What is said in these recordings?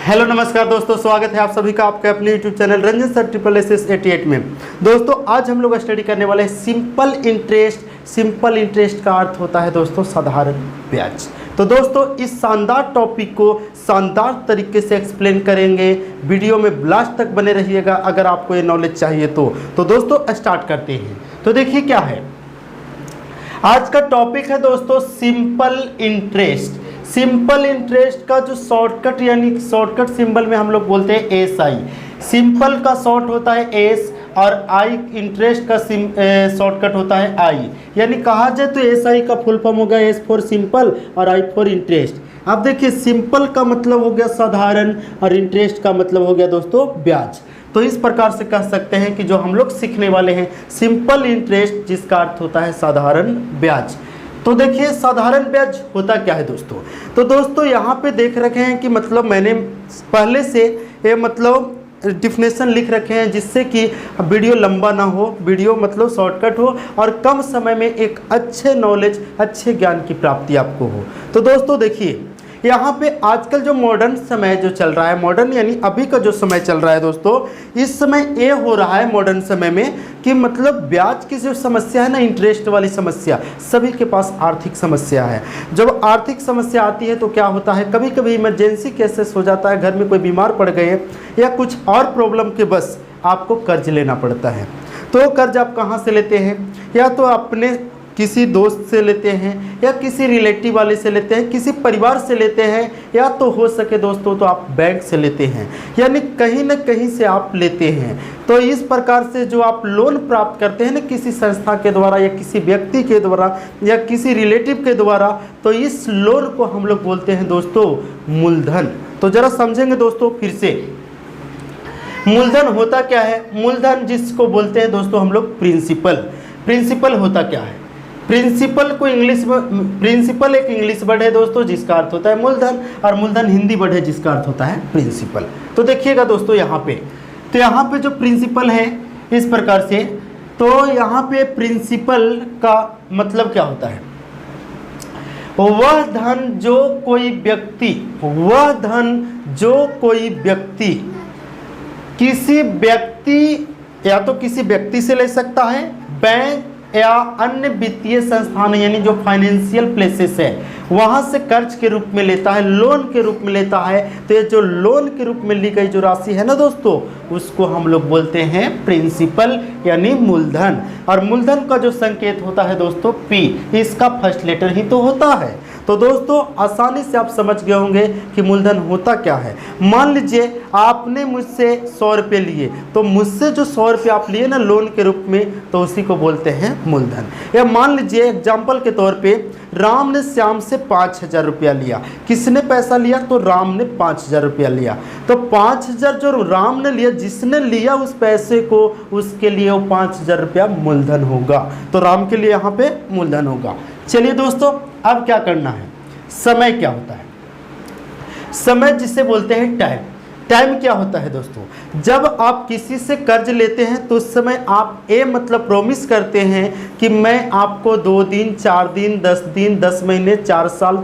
Hello नमस्कार दोस्तों, स्वागत है आप सभी का आपके अपने YouTube channel Ranjan sir SSS88 में। दोस्तों आज हम लोग स्टडी करने वाले हैं सिंपल इंटरेस्ट। सिंपल इंटरेस्ट का अर्थ होता है दोस्तों साधारण ब्याज। तो दोस्तों इस शानदार टॉपिक को शानदार तरीके से एक्सप्लेन करेंगे। वीडियो में लास्ट तक बने रहिएगा अगर आपको ये नॉलेज चाहिए तो दोस्तों स्टार्ट करते हैं। तो देखिए क्या है आज का टॉपिक है दोस्तों, सिंपल इंटरेस्ट। सिंपल इंटरेस्ट का जो शॉर्टकट यानी शॉर्टकट सिंबल में हम लोग बोलते हैं SI। सिंपल का शॉर्ट होता है S और I इंटरेस्ट का शॉर्टकट होता है I। यानी कहा जाए तो SI का फुल फॉर्म हो गया S फॉर सिंपल और I फॉर इंटरेस्ट। अब देखिए सिंपल का मतलब हो गया साधारण और इंटरेस्ट का मतलब हो गया दोस्तों ब्याज। तो इस प्रकार से कह सकते हैं कि जो हम लोग सीखने वाले हैं सिंपल इंटरेस्ट, जिसका अर्थ होता है साधारण ब्याज। तो देखिए साधारण ब्याज होता क्या है दोस्तों। तो दोस्तों यहाँ पे देख रखे हैं कि मतलब मैंने पहले से ये मतलब डिफिनेशन लिख रखे हैं जिससे कि वीडियो लंबा ना हो, वीडियो मतलब शॉर्टकट हो और कम समय में एक अच्छे नॉलेज अच्छे ज्ञान की प्राप्ति आपको हो। तो दोस्तों देखिए यहाँ पे आजकल जो मॉडर्न समय जो चल रहा है, मॉडर्न यानी अभी का जो समय चल रहा है दोस्तों, इस समय ये हो रहा है मॉडर्न समय में कि मतलब ब्याज की जो समस्या है ना, इंटरेस्ट वाली समस्या, सभी के पास आर्थिक समस्या है। जब आर्थिक समस्या आती है तो क्या होता है, कभी कभी इमरजेंसी केसेस हो जाता है, घर में कोई बीमार पड़ गए या कुछ और प्रॉब्लम के बस आपको कर्ज लेना पड़ता है। तो कर्ज आप कहाँ से लेते हैं, या तो अपने किसी दोस्त से लेते हैं या किसी रिलेटिव वाले से लेते हैं, किसी परिवार से लेते हैं, या तो हो सके दोस्तों तो आप बैंक से लेते हैं, यानी कहीं ना कहीं से आप लेते हैं। तो इस प्रकार से जो आप लोन प्राप्त करते हैं ना किसी संस्था के द्वारा या किसी व्यक्ति के द्वारा या किसी रिलेटिव के द्वारा, तो इस लोन को हम लोग बोलते हैं दोस्तों मूलधन। तो जरा समझेंगे दोस्तों फिर से, मूलधन होता क्या है। मूलधन जिसको बोलते हैं दोस्तों हम लोग प्रिंसिपल। प्रिंसिपल होता क्या है, प्रिंसिपल को इंग्लिश में, प्रिंसिपल एक इंग्लिश वर्ड है दोस्तों जिसका अर्थ होता है मूलधन, और मूलधन हिंदी वर्ड है जिसका अर्थ होता है प्रिंसिपल। तो देखिएगा दोस्तों यहाँ पे, तो यहाँ पे जो प्रिंसिपल है इस प्रकार से, तो यहाँ पे प्रिंसिपल का मतलब क्या होता है, वह धन जो कोई व्यक्ति, वह धन जो कोई व्यक्ति किसी व्यक्ति या तो किसी व्यक्ति से ले सकता है, बैंक या अन्य वित्तीय संस्थान यानी जो फाइनेंशियल प्लेसेस है वहाँ से कर्ज के रूप में लेता है, लोन के रूप में लेता है। तो ये जो लोन के रूप में ली गई जो राशि है ना दोस्तों, उसको हम लोग बोलते हैं प्रिंसिपल यानी मूलधन। और मूलधन का जो संकेत होता है दोस्तों P, इसका फर्स्ट लेटर ही तो होता है। तो दोस्तों आसानी से आप समझ गए होंगे कि मूलधन होता क्या है। मान लीजिए आपने मुझसे 100 रुपये लिए, तो मुझसे जो 100 रुपये आप लिए ना लोन के रूप में, तो उसी को बोलते हैं मूलधन। या मान लीजिए एग्जाम्पल के तौर पे राम ने श्याम से 5000 रुपया लिया। किसने पैसा लिया, तो राम ने 5000 रुपया लिया। तो 5000 जो राम ने लिया, जिसने लिया उस पैसे को, उसके लिए वो 5000 रुपया मूलधन होगा। तो राम के लिए यहाँ पे मूलधन होगा। चलिए दोस्तों अब क्या करना है, समय क्या होता है। समय जिसे बोलते हैं टाइम। टाइम क्या होता है दोस्तों, जब आप किसी से कर्ज लेते हैं तो उस समय आप मतलब प्रॉमिस करते हैं कि मैं आपको 2 दिन 4 दिन 10 दिन 10 महीने 4 साल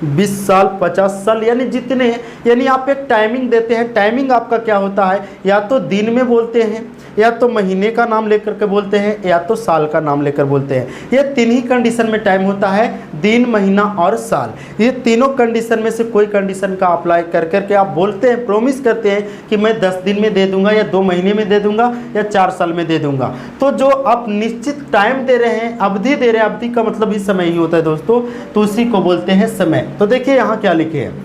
20 साल 50 साल यानी जितने, यानी आप एक टाइमिंग देते हैं। टाइमिंग आपका क्या होता है, या तो दिन में बोलते हैं, या तो महीने का नाम लेकर के बोलते हैं, या तो साल का नाम लेकर बोलते हैं। ये 3 ही कंडीशन में टाइम होता है, दिन महीना और साल। ये तीनों कंडीशन में से कोई कंडीशन का अप्लाई कर करके आप बोलते हैं, प्रॉमिस करते हैं कि मैं 10 दिन में दे दूंगा, या 2 महीने में दे दूंगा, या 4 साल में दे दूंगा। तो जो आप निश्चित टाइम दे रहे हैं, अवधि दे रहे हैं, अवधि का मतलब ही समय ही होता है दोस्तों, तो उसी को बोलते हैं समय। तो देखिए यहाँ क्या लिखे हैं,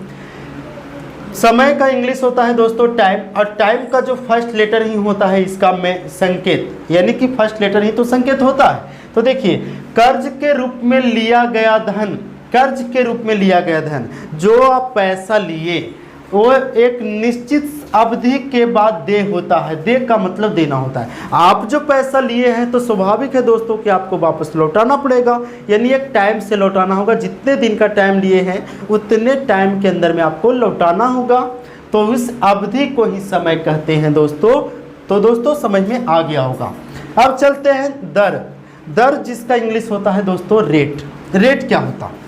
समय का इंग्लिश होता है दोस्तों टाइम, और टाइम का जो फर्स्ट लेटर ही होता है इसका में संकेत, यानी कि फर्स्ट लेटर ही तो संकेत होता है। तो देखिए कर्ज के रूप में लिया गया धन, कर्ज के रूप में लिया गया धन, जो आप पैसा लिए वो एक निश्चित अवधि के बाद दे होता है। दे का मतलब देना होता है। आप जो पैसा लिए हैं तो स्वाभाविक है दोस्तों कि आपको वापस लौटाना पड़ेगा, यानी एक टाइम से लौटाना होगा। जितने दिन का टाइम लिए हैं उतने टाइम के अंदर में आपको लौटाना होगा। तो उस अवधि को ही समय कहते हैं दोस्तों। तो दोस्तों समझ में आ गया होगा। अब चलते हैं दर। दर जिसका इंग्लिश होता है दोस्तों रेट। रेट क्या होता है,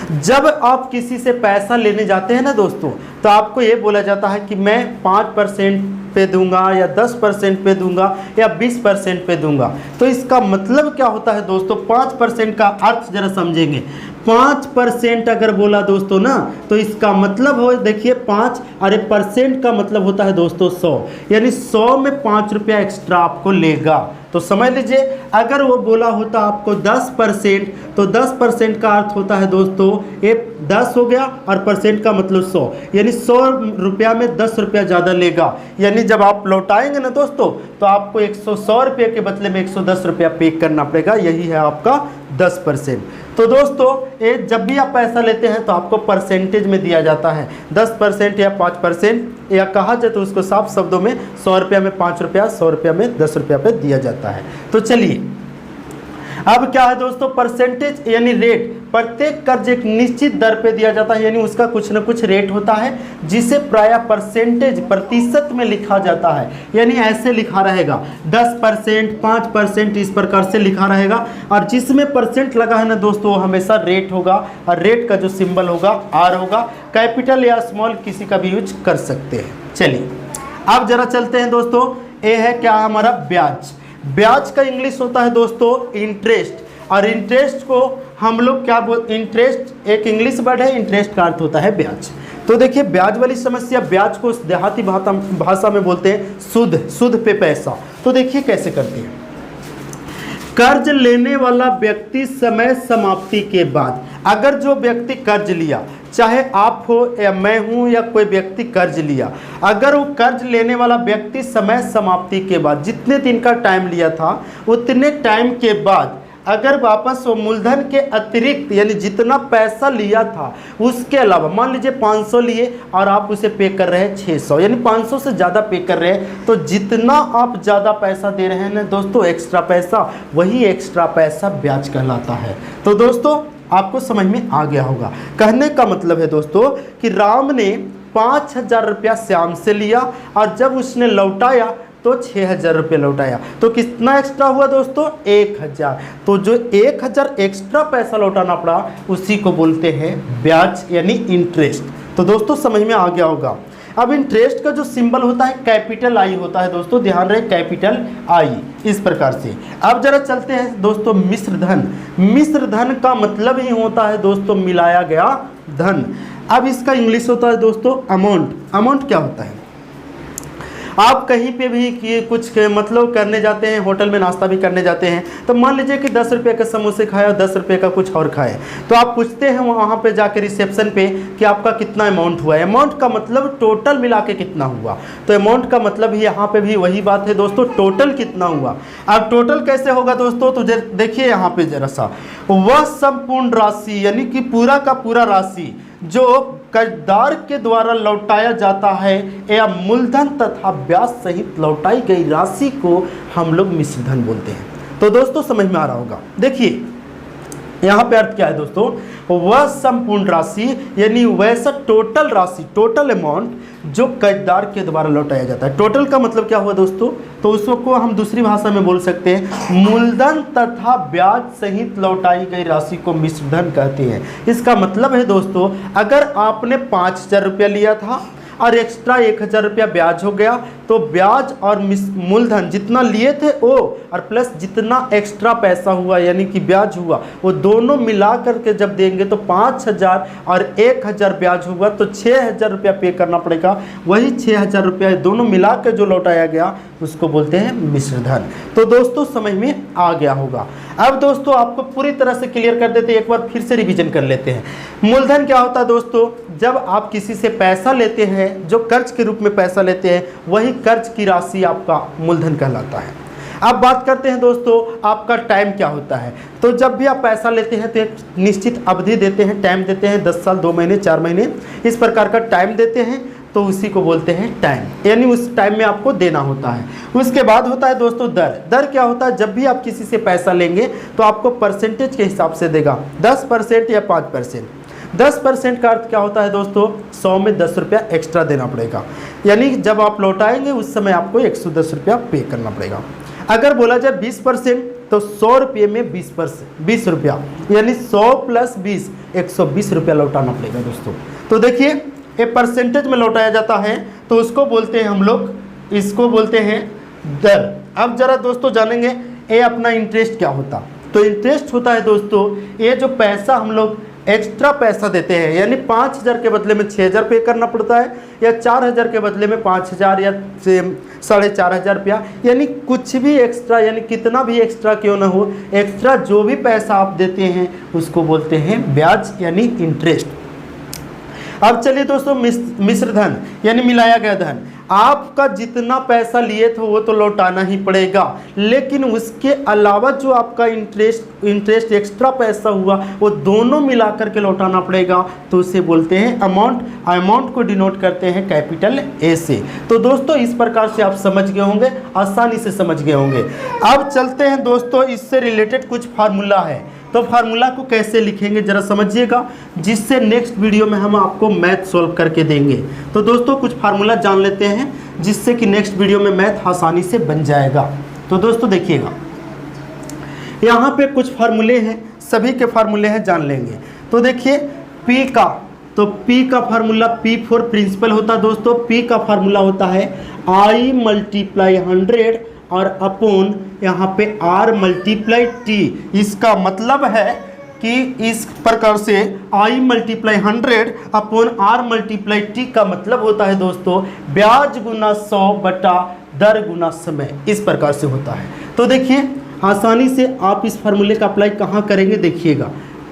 जब आप किसी से पैसा लेने जाते हैं ना दोस्तों, तो आपको ये बोला जाता है कि मैं 5% पे दूंगा या 10% पे दूंगा या 20% पे दूंगा। तो इसका मतलब क्या होता है दोस्तों, 5% का अर्थ जरा समझेंगे। 5% अगर बोला दोस्तों ना, तो इसका मतलब हो, देखिए 5 अरे परसेंट का मतलब होता है दोस्तों 100, यानी 100 में 5 रुपया एक्स्ट्रा आपको लेगा। तो समझ लीजिए, अगर वो बोला होता आपको 10%, तो 10% का अर्थ होता है दोस्तों, ये 10 हो गया और परसेंट का मतलब 100, यानी 100 रुपया में 10 रुपया ज़्यादा लेगा। यानी जब आप लौटाएंगे ना दोस्तों, तो आपको 100 रुपये के बदले में 110 रुपया पे करना पड़ेगा। यही है आपका 10%। तो दोस्तों ये जब भी आप पैसा लेते हैं तो आपको परसेंटेज में दिया जाता है, 10% या 5%, या कहा जाए तो उसको साफ शब्दों में 100 रुपया में 5 रुपया, 100 रुपया में 10 रुपया पे दिया जाता है। तो चलिए अब क्या है दोस्तों, परसेंटेज यानी रेट। प्रत्येक कर्ज एक निश्चित दर पे दिया जाता है, यानी उसका कुछ न कुछ रेट होता है, जिसे प्रायः परसेंटेज प्रतिशत में लिखा जाता है। यानी ऐसे लिखा रहेगा 10%, 5%, इस प्रकार से लिखा रहेगा। और जिसमें परसेंट लगा है ना दोस्तों, वो हमेशा रेट होगा, और रेट का जो सिंबल होगा आर होगा। कैपिटल या स्मॉल किसी का भी यूज कर सकते हैं। चलिए अब जरा चलते हैं दोस्तों, ये है क्या हमारा ब्याज। ब्याज का इंग्लिश होता है दोस्तों इंटरेस्ट, और इंटरेस्ट को हम लोग क्या इंटरेस्ट एक इंग्लिश वर्ड है, इंटरेस्ट का अर्थ होता है ब्याज। तो देखिए ब्याज वाली समस्या, ब्याज को देहाती भाषा में बोलते हैं सुद पे पैसा। तो देखिए कैसे करते हैं। कर्ज लेने वाला व्यक्ति समय समाप्ति के बाद, अगर जो व्यक्ति कर्ज लिया, चाहे आप हो या मैं हूं या कोई व्यक्ति कर्ज लिया, अगर वो कर्ज लेने वाला व्यक्ति समय समाप्ति के बाद, जितने दिन का टाइम लिया था उतने टाइम के बाद अगर वापस वो मूलधन के अतिरिक्त, यानी जितना पैसा लिया था उसके अलावा, मान लीजिए 500 लिए और आप उसे पे कर रहे हैं 600, यानी 500 से ज़्यादा पे कर रहे हैं, तो जितना आप ज़्यादा पैसा दे रहे हैं ना दोस्तों, एक्स्ट्रा पैसा, वही एक्स्ट्रा पैसा ब्याज कहलाता है। तो दोस्तों आपको समझ में आ गया होगा। कहने का मतलब है दोस्तों कि राम ने 5000 रुपया श्याम से लिया, और जब उसने लौटाया तो 6000 रुपये लौटाया, तो कितना एक्स्ट्रा हुआ दोस्तों, 1000। तो जो 1000 एक्स्ट्रा पैसा लौटाना पड़ा उसी को बोलते हैं ब्याज, यानी इंटरेस्ट। तो दोस्तों समझ में आ गया होगा। अब इंटरेस्ट का जो सिंबल होता है कैपिटल आई होता है दोस्तों, ध्यान रहे कैपिटल आई, इस प्रकार से। अब जरा चलते हैं दोस्तों मिश्र धन। मिश्र धन का मतलब ही होता है दोस्तों मिलाया गया धन। अब इसका इंग्लिश होता है दोस्तों अमाउंट। अमाउंट क्या होता है, आप कहीं पे भी कि कुछ मतलब करने जाते हैं, होटल में नाश्ता भी करने जाते हैं, तो मान लीजिए कि 10 रुपये के समोसे खाए और 10 रुपये का कुछ और खाए, तो आप पूछते हैं वहाँ पे जाके रिसेप्शन पे कि आपका कितना अमाउंट हुआ है। अमाउंट का मतलब टोटल मिला के कितना हुआ, तो अमाउंट का मतलब ही यहाँ पे भी वही बात है दोस्तों, टोटल कितना हुआ। अब टोटल कैसे होगा दोस्तों, तो देखिए यहाँ पे जरा सा, वह संपूर्ण राशि, यानी कि पूरा का पूरा राशि जो कर्जदार के द्वारा लौटाया जाता है, या मूलधन तथा ब्याज सहित लौटाई गई राशि को हम लोग मिश्र धन बोलते हैं। तो दोस्तों समझ में आ रहा होगा। देखिए यहाँ पे अर्थ क्या है दोस्तों, वह संपूर्ण राशि, यानी वैसा टोटल राशि, टोटल अमाउंट जो कर्जदार के द्वारा लौटाया जाता है। टोटल का मतलब क्या हुआ दोस्तों, तो उसको हम दूसरी भाषा में बोल सकते हैं मूलधन तथा ब्याज सहित लौटाई गई राशि को मिश्र धन कहते हैं। इसका मतलब है दोस्तों, अगर आपने 5000 रुपया लिया था और एक्स्ट्रा 1000 रुपया ब्याज हो गया, तो ब्याज और मूलधन जितना लिए थे वो और प्लस जितना एक्स्ट्रा पैसा हुआ यानी कि ब्याज हुआ, वो दोनों मिला करके जब देंगे तो 5000 और 1000 ब्याज होगा, तो 6000 रुपया पे करना पड़ेगा। वही 6000 रुपया दोनों मिला कर जो लौटाया गया उसको बोलते हैं मिश्र धन। तो दोस्तों समझ में आ गया होगा। अब दोस्तों आपको पूरी तरह से क्लियर कर देते हैं, एक बार फिर से रिवीजन कर लेते हैं। मूलधन क्या होता है दोस्तों, जब आप किसी से पैसा लेते हैं, जो कर्ज के रूप में पैसा लेते हैं, वही कर्ज की राशि आपका मूलधन कहलाता है। अब बात करते हैं दोस्तों आपका टाइम क्या होता है। तो जब भी आप पैसा लेते हैं तो एक निश्चित अवधि देते हैं, टाइम देते हैं, 10 साल, 2 महीने, 4 महीने, इस प्रकार का टाइम देते हैं, तो उसी को बोलते हैं टाइम, यानी उस टाइम में आपको देना होता है। उसके बाद होता है दोस्तों दर। दर क्या होता है, जब भी आप किसी से पैसा लेंगे तो आपको परसेंटेज के हिसाब से देगा, 10% या 5%। 10% का अर्थ क्या होता है दोस्तों, 100 में 10 रुपया एक्स्ट्रा देना पड़ेगा, यानी जब आप लौटाएंगे उस समय आपको 110 रुपया पे करना पड़ेगा। अगर बोला जाए 20%, तो 100 रुपये में 20 रुपया, यानी 100 प्लस 20 120 रुपया लौटाना पड़ेगा दोस्तों। तो देखिए ये परसेंटेज में लौटाया जाता है तो उसको बोलते हैं हम लोग, इसको बोलते हैं दर। अब जरा दोस्तों जानेंगे ये अपना इंटरेस्ट क्या होता। तो इंटरेस्ट होता है दोस्तों ये जो पैसा हम लोग एक्स्ट्रा पैसा देते हैं, यानी 5,000 के बदले में 6,000 पे करना पड़ता है, या 4,000 के बदले में 5,000 या 4,500 रुपया, यानी कुछ भी एक्स्ट्रा, यानी कितना भी एक्स्ट्रा क्यों ना हो, एक्स्ट्रा जो भी पैसा आप देते हैं उसको बोलते हैं ब्याज यानी इंटरेस्ट। अब चलिए दोस्तों मिश्र धन यानी मिलाया गया धन। आपका जितना पैसा लिए थे वो तो लौटाना ही पड़ेगा, लेकिन उसके अलावा जो आपका इंटरेस्ट एक्स्ट्रा पैसा हुआ वो दोनों मिलाकर के लौटाना पड़ेगा, तो उसे बोलते हैं अमाउंट। अमाउंट को डिनोट करते हैं कैपिटल ए से। तो दोस्तों इस प्रकार से आप समझ गए होंगे, आसानी से समझ गए होंगे। अब चलते हैं दोस्तों, इससे रिलेटेड कुछ फार्मूला है, तो फार्मूला को कैसे लिखेंगे जरा समझिएगा, जिससे नेक्स्ट वीडियो में हम आपको मैथ सॉल्व करके देंगे। तो दोस्तों कुछ फार्मूला जान लेते हैं जिससे कि नेक्स्ट वीडियो में मैथ आसानी से बन जाएगा। तो दोस्तों देखिएगा यहाँ पे कुछ फार्मूले हैं, सभी के फार्मूले हैं, जान लेंगे। तो देखिए P का, तो P का फार्मूला P फॉर प्रिंसिपल होता है दोस्तों। P का फार्मूला होता है I मल्टीप्लाई 100 और अपॉन यहाँ पे R मल्टीप्लाई T। इसका मतलब है कि इस प्रकार से I multiply 100 upon R multiply T का मतलब होता है दोस्तों ब्याज गुना 100 बटा दर गुना समय, इस प्रकार से होता है। तो देखिए आसानी से आप इस फार्मूले का अप्लाई कहाँ करेंगे देखिएगा,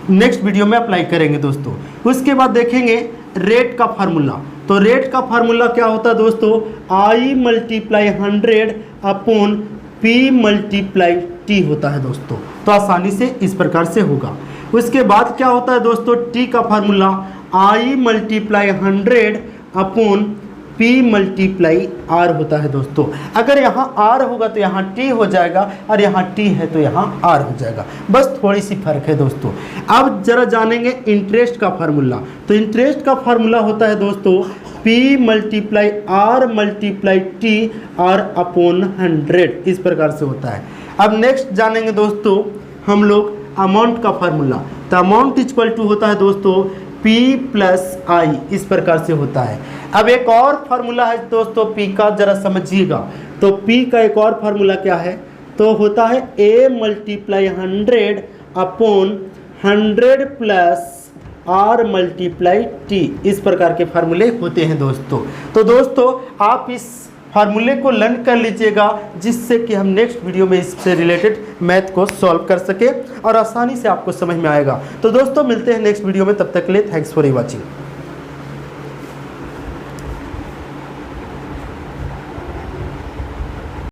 नेक्स्ट वीडियो में अप्लाई करेंगे दोस्तों। उसके बाद देखेंगे रेट का फार्मूला। तो रेट का फार्मूला क्या होता है दोस्तों, I multiply 100 upon P multiply T होता है दोस्तों। तो आसानी से इस प्रकार से होगा। उसके बाद क्या होता है दोस्तों, T का formula I multiply 100 upon P multiply R होता है दोस्तों। अगर यहाँ R होगा तो यहाँ T हो जाएगा, और यहाँ T है तो यहाँ R हो जाएगा, बस थोड़ी सी फर्क है दोस्तों। अब जरा जानेंगे इंटरेस्ट का फार्मूला। तो इंटरेस्ट का फार्मूला होता है दोस्तों P multiply R multiply T R upon 100, इस प्रकार से होता है। अब नेक्स्ट जानेंगे दोस्तों हम लोग अमाउंट का फार्मूला। तो अमाउंट इक्वल टू होता है दोस्तों P प्लस I, इस प्रकार से होता है। अब एक और फार्मूला है दोस्तों P का, जरा समझिएगा। तो P का एक और फार्मूला क्या है, तो होता है A multiply 100 upon 100 plus R multiply T, इस प्रकार के फार्मूले होते हैं दोस्तों। तो दोस्तों आप इस फार्मूले को लर्न कर लीजिएगा, जिससे कि हम नेक्स्ट वीडियो में इससे रिलेटेड मैथ को सॉल्व कर सके और आसानी से आपको समझ में आएगा। तो दोस्तों मिलते हैं नेक्स्ट वीडियो में, तब तक के लिए थैंक्स फॉर वॉचिंग।